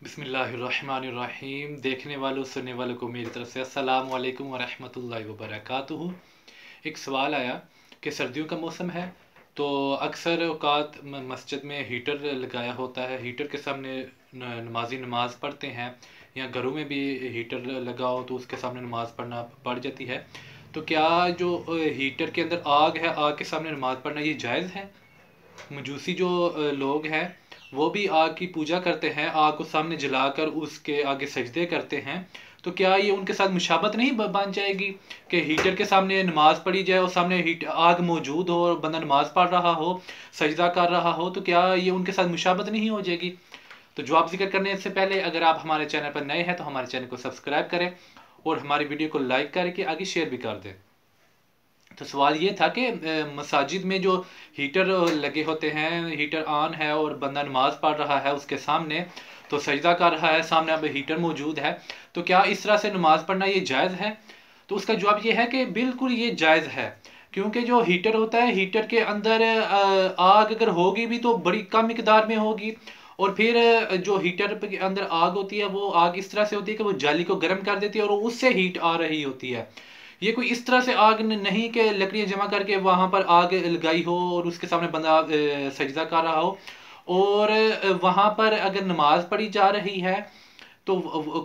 बिस्मिल्लाहिर्रहमानिर्रहीम। देखने वालों सुनने वालों को मेरी तरफ से अस्सलाम वालेकुम व रहमतुल्लाहि व बरकातुहू। एक सवाल आया कि सर्दियों का मौसम है तो अक्सर औकात मस्जिद में हीटर लगाया होता है, हीटर के सामने नमाजी नमाज पढ़ते हैं, या घरों में भी हीटर लगाओ तो उसके सामने नमाज पढ़ना पड़ जाती है। तो क्या जो हीटर के अंदर आग है, आग के सामने नमाज पढ़ना ये जायज़ है? मजूसी जो लोग हैं वो भी आग की पूजा करते हैं, आग को सामने जलाकर उसके आगे सजदे करते हैं। तो क्या ये उनके साथ मुशाबत नहीं बन जाएगी कि हीटर के सामने नमाज पढ़ी जाए और सामने हीट आग मौजूद हो और बंदा नमाज पढ़ रहा हो, सजदा कर रहा हो, तो क्या ये उनके साथ मुशाबत नहीं हो जाएगी? तो जवाब जिक्र करने से पहले अगर आप हमारे चैनल पर नए हैं तो हमारे चैनल को सब्सक्राइब करें और हमारी वीडियो को लाइक करके आगे शेयर भी कर दें। तो सवाल ये था कि मसाजिद में जो हीटर लगे होते हैं, हीटर ऑन है और बंदा नमाज पढ़ रहा है उसके सामने, तो सजदा कर रहा है, सामने अब हीटर मौजूद है, तो क्या इस तरह से नमाज पढ़ना ये जायज़ है? तो उसका जवाब ये है कि बिल्कुल ये जायज़ है। क्योंकि जो हीटर होता है, हीटर के अंदर आग अगर होगी भी तो बड़ी कम मिकदार में होगी। और फिर जो हीटर के अंदर आग होती है वो आग इस तरह से होती है कि वो जाली को गर्म कर देती है और उससे हीट आ रही होती है। ये कोई इस तरह से आग नहीं कि लकड़ियाँ जमा करके वहां पर आग लगाई हो और उसके सामने बंदा सजदा कर रहा हो और वहां पर अगर नमाज पढ़ी जा रही है तो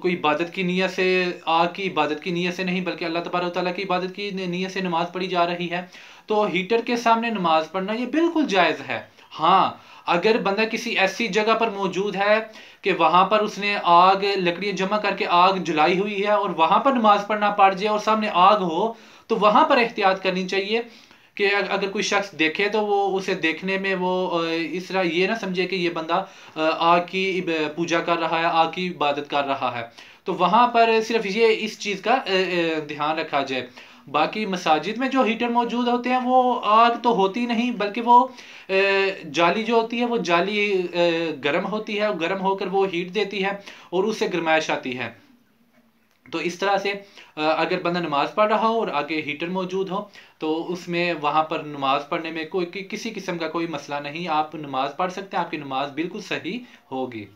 कोई इबादत की नीयत से, आग की इबादत की नीयत से नहीं बल्कि अल्लाह तबारक तआला की इबादत की नीयत से नमाज पढ़ी जा रही है, तो हीटर के सामने नमाज पढ़ना ये बिल्कुल जायज़ है। हाँ, अगर बंदा किसी ऐसी जगह पर मौजूद है कि वहां पर उसने आग लकड़ियां जमा करके आग जलाई हुई है और वहां पर नमाज पढ़ना पड़ जाए और सामने आग हो, तो वहां पर एहतियात करनी चाहिए कि अगर कोई शख्स देखे तो वो उसे देखने में वो इस तरह ये ना समझे कि ये बंदा आग की पूजा कर रहा है, आग की इबादत कर रहा है। तो वहां पर सिर्फ ये इस चीज़ का ध्यान रखा जाए। बाकी मसाजिद में जो हीटर मौजूद होते हैं वो आग तो होती नहीं बल्कि वो जाली जो होती है वो जाली गर्म होती है, गर्म होकर वो हीट देती है और उससे गर्माइश आती है। तो इस तरह से अगर बंदा नमाज पढ़ रहा हो और आगे हीटर मौजूद हो तो उसमें वहां पर नमाज पढ़ने में कोई किसी किस्म का कोई मसला नहीं, आप नमाज पढ़ सकते हैं, आपकी नमाज बिल्कुल सही होगी।